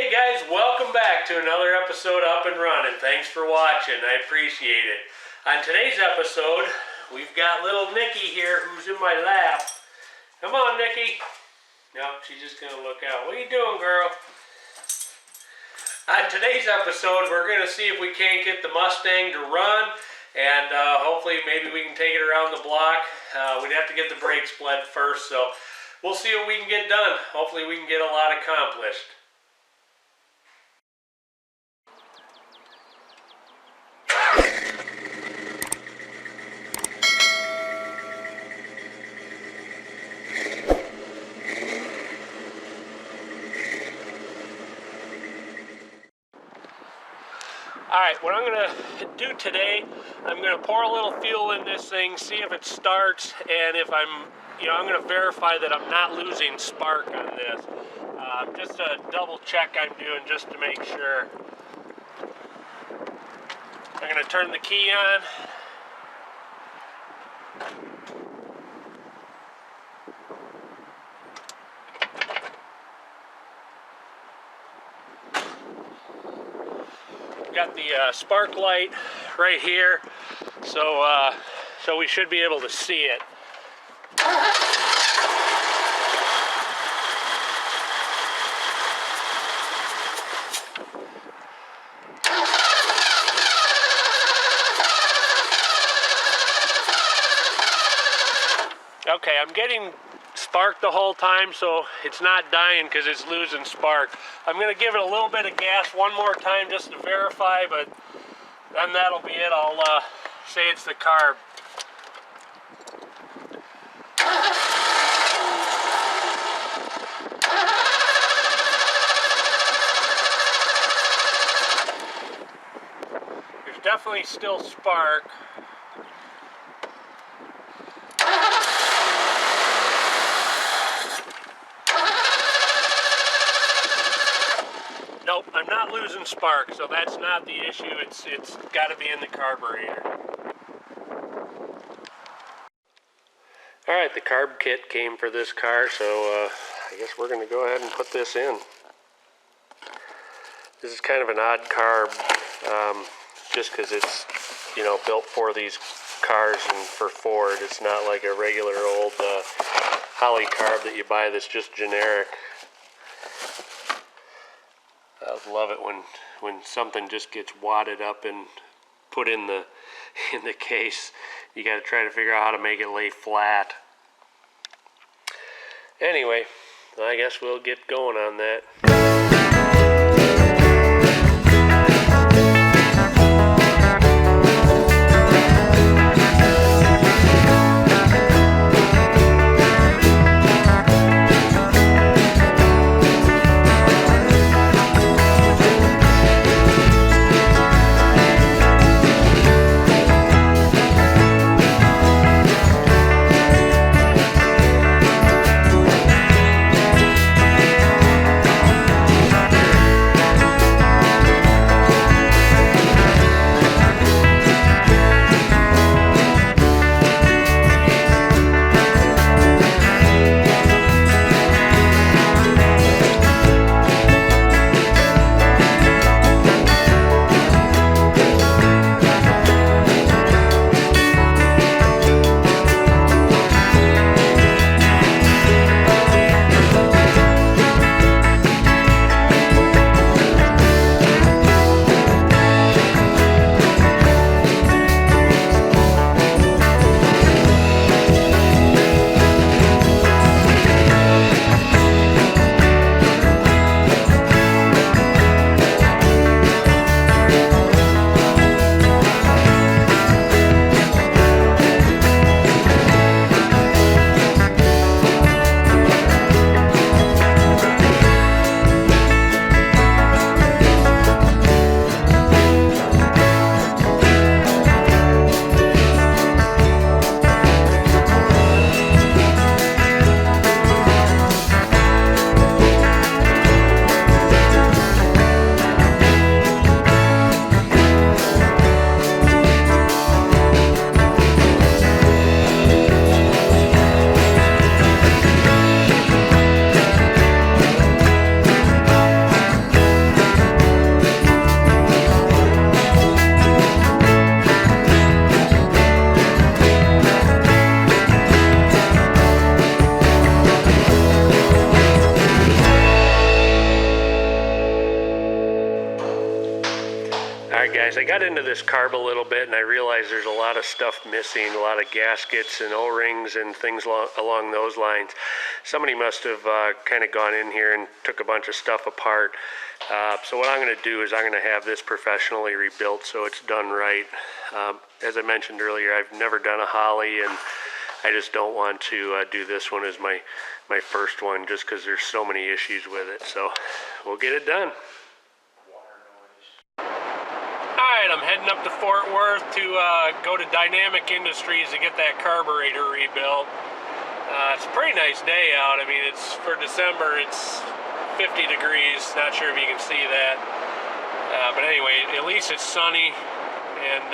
Hey guys, welcome back to another episode of Up-N-Runnin. Thanks for watching, I appreciate it. On today's episode, we've got little Nikki here who's in my lap. Come on, Nikki. No, she's just gonna look out. What are you doing, girl? On today's episode, we're gonna see if we can't get the Mustang to run, and hopefully maybe we can take it around the block. We'd have to get the brakes bled first, so we'll see what we can get done. Hopefully we can get a lot accomplished. Alright, what I'm going to do today, I'm going to pour a little fuel in this thing, see if it starts, and if I'm going to verify that I'm not losing spark on this. Just a double check I'm doing just to make sure. I'm going to turn the key on. Got the spark light right here, so we should be able to see it. Okay, I'm getting spark the whole time, so it's not dying because it's losing spark. I'm going to give it a little bit of gas one more time just to verify, but then that'll be it. I'll say it's the carb. There's definitely still spark. Nope, I'm not losing spark, so that's not the issue. It's got to be in the carburetor. Alright, the carb kit came for this car, so I guess we're going to go ahead and put this in. This is kind of an odd carb, just because it's, built for these cars and for Ford. It's not like a regular old Holly carb that you buy that's just generic. I love it when something just gets wadded up and put in the case. You got to try to figure out how to make it lay flat. Anyway, I guess we'll get going on that. guys, I got into this carb a little bit and I realized there's a lot of stuff missing, a lot of gaskets and O-rings and things along those lines. Somebody must have kind of gone in here and took a bunch of stuff apart. So what I'm going to do is I'm going to have this professionally rebuilt so it's done right. As I mentioned earlier, I've never done a Holly, and I just don't want to do this one as my first one just because there's so many issues with it. So we'll get it done. Alright, I'm heading up to Fort Worth to go to Dynamic Industries to get that carburetor rebuilt. It's a pretty nice day out. I mean, it's for December, it's 50 degrees. Not sure if you can see that. But anyway, at least it's sunny, and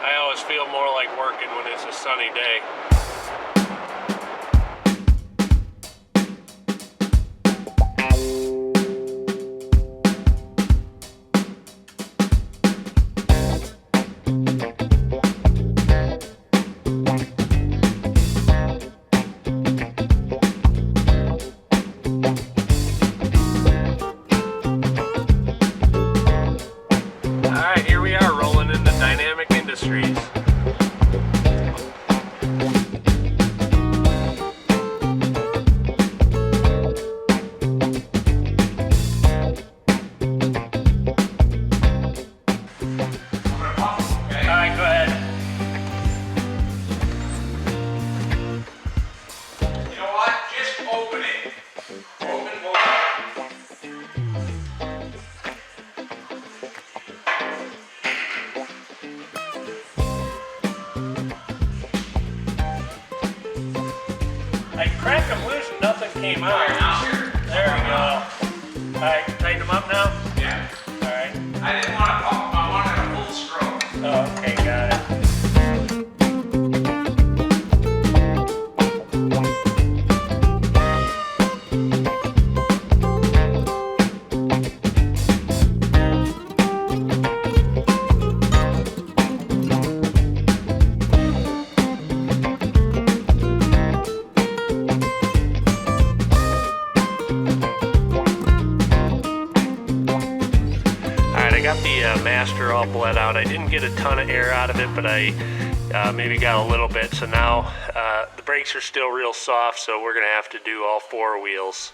I always feel more like working when it's a sunny day. I cracked them loose and nothing came out. There we go. Alright, tighten them up now? Yeah. Alright. I didn't want to pump, I wanted a full stroke. Oh, okay, got it. Master all bled out. I didn't get a ton of air out of it, but I maybe got a little bit. So now the brakes are still real soft, so we're gonna have to do all four wheels.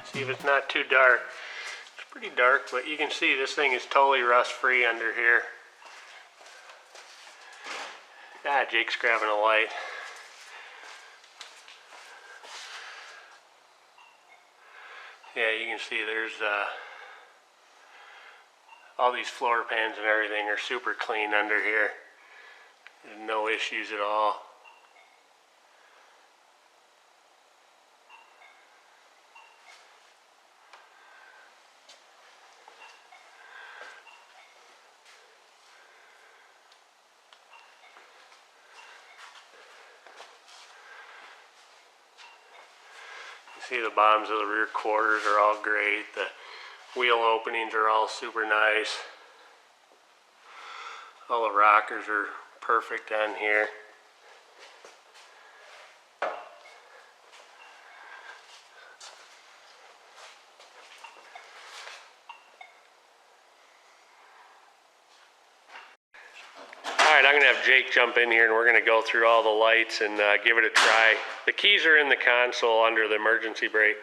See if it's not too dark. It's pretty dark, but you can see this thing is totally rust free under here. Ah, Jake's grabbing a light. Yeah, you can see there's all these floor pans and everything are super clean under here. There's no issues at all. See, the bottoms of the rear quarters are all great. The wheel openings are all super nice. All the rockers are perfect on here. Alright, I'm going to have Jake jump in here and we're going to go through all the lights and give it a try. The keys are in the console under the emergency brake.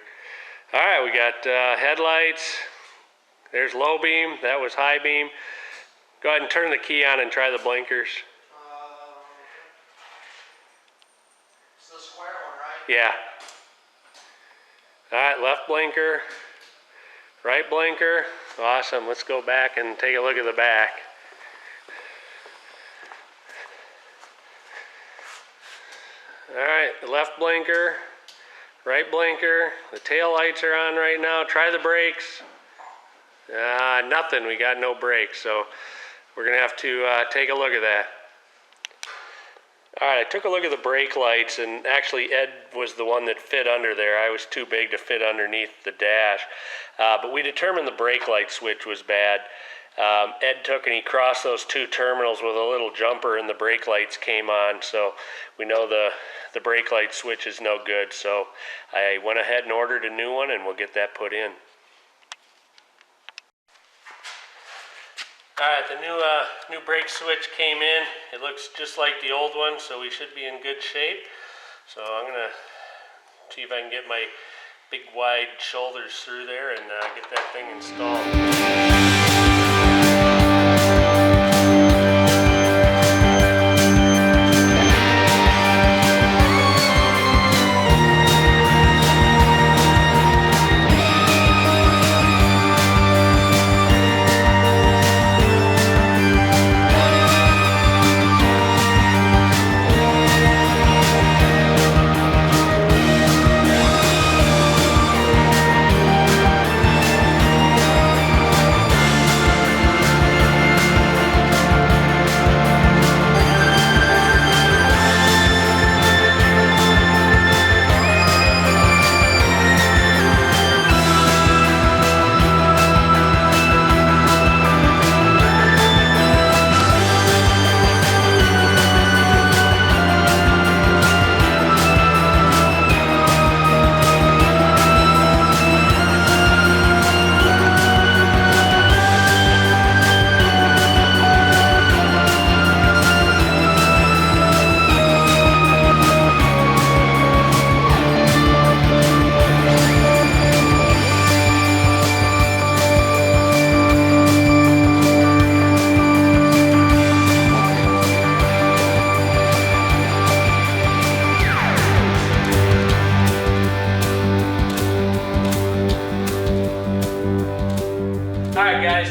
Alright, we got headlights. There's low beam. That was high beam. Go ahead and turn the key on and try the blinkers. It's the square one, right? Yeah. Alright, left blinker. Right blinker. Awesome. Let's go back and take a look at the back. Alright, the left blinker, right blinker, the tail lights are on right now. Try the brakes. Nothing, we got no brakes, so we're going to have to take a look at that. Alright, I took a look at the brake lights, and actually Ed was the one that fit under there. I was too big to fit underneath the dash. But we determined the brake light switch was bad. Ed took and he crossed those two terminals with a little jumper and the brake lights came on, so we know the brake light switch is no good. So I went ahead and ordered a new one and we'll get that put in. Alright, the new brake switch came in. It looks just like the old one, so we should be in good shape. So I'm going to see if I can get my big wide shoulders through there and get that thing installed.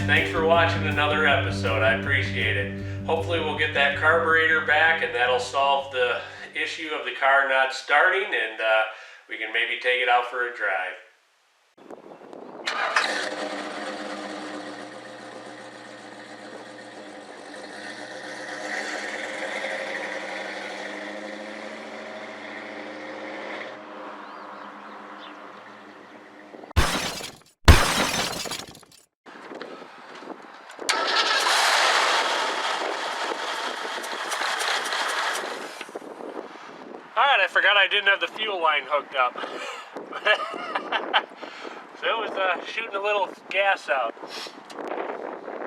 Thanks for watching another episode. I appreciate it. Hopefully we'll get that carburetor back and that'll solve the issue of the car not starting, and we can maybe take it out for a drive. Alright, I forgot I didn't have the fuel line hooked up. So it was shooting a little gas out.